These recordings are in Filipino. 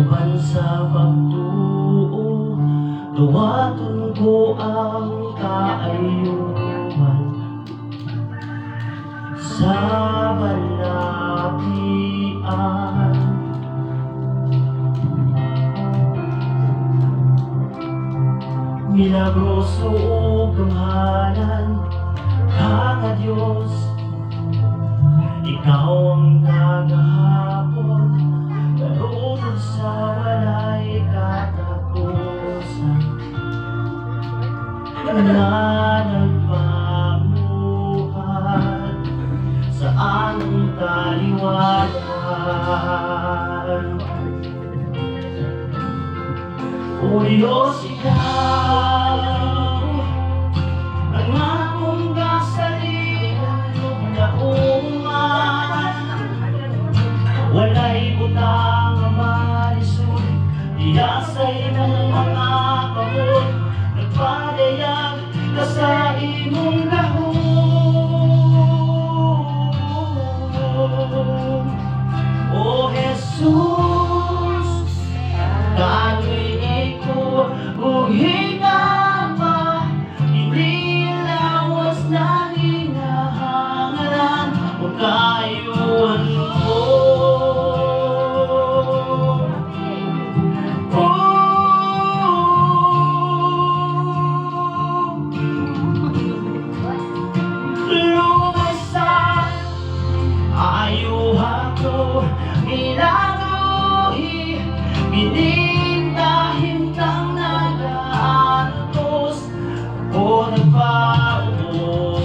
uban sa pagtuo, duwaton ko ang kaayuhan sa balatian. Milagroso o gamhanan ka nga Diyos, ikaw ang kagahapon, karunong sa walay katapusan, na nagpamuhat sa anong taliwanan. O Diyos, ikaw ang akong kasalinan na uman, walay butang ang malisod, iyasay ng mga kabot, nagpadayag ka sa imong gahom. O Jesus, kagwili ko ug higama, hindi lawas na hinahangalan o kaayuhan mo. Lumasan ayuhan ko, ilagohi, pinindahintang nagaantos o nagpaubos.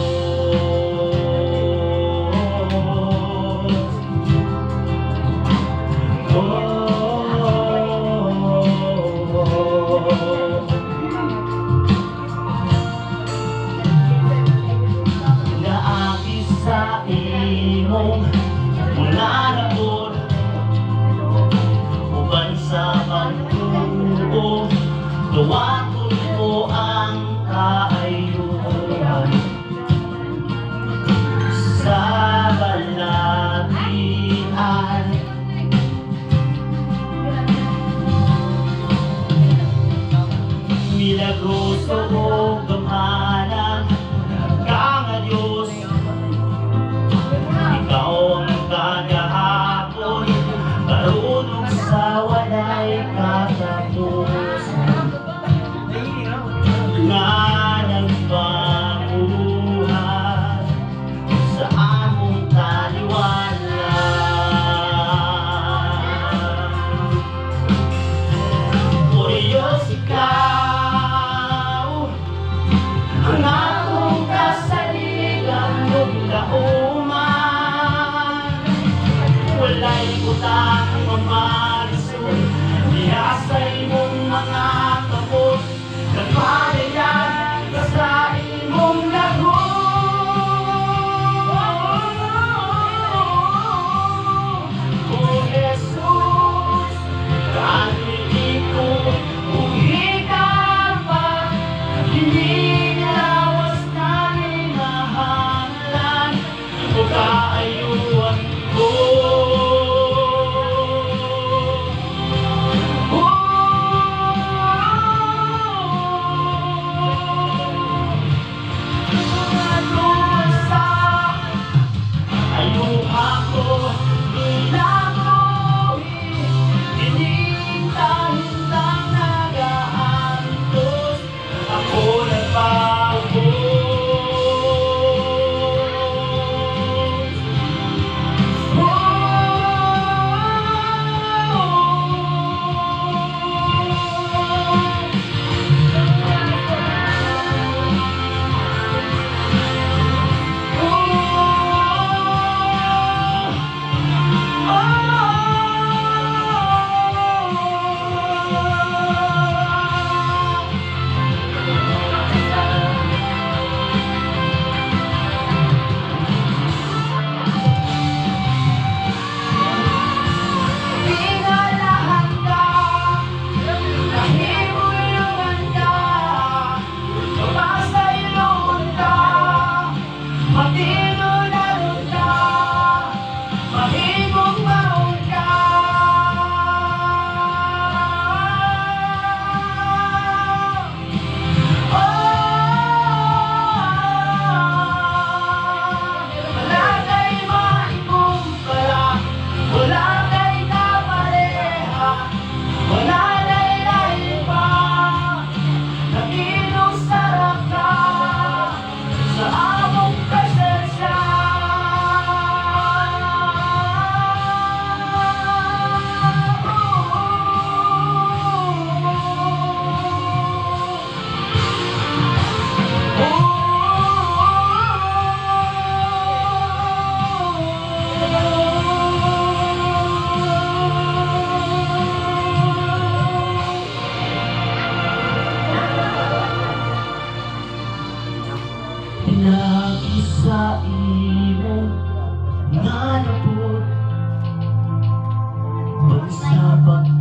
Naagis sa imong mga naon, uban sa pagtuo, duwaton ko ang kaayuhan sa balatian. Milagroso o gamhanan ka nga Diyos, ikaw ang kagahapon, karunong sa walay katapusan, nga nagpamuhat sa among taliwanan. O Diyos, ikaw Wala na iba, nakinusara ka sa among presensya. Lagi sa imo nga napod pagsabak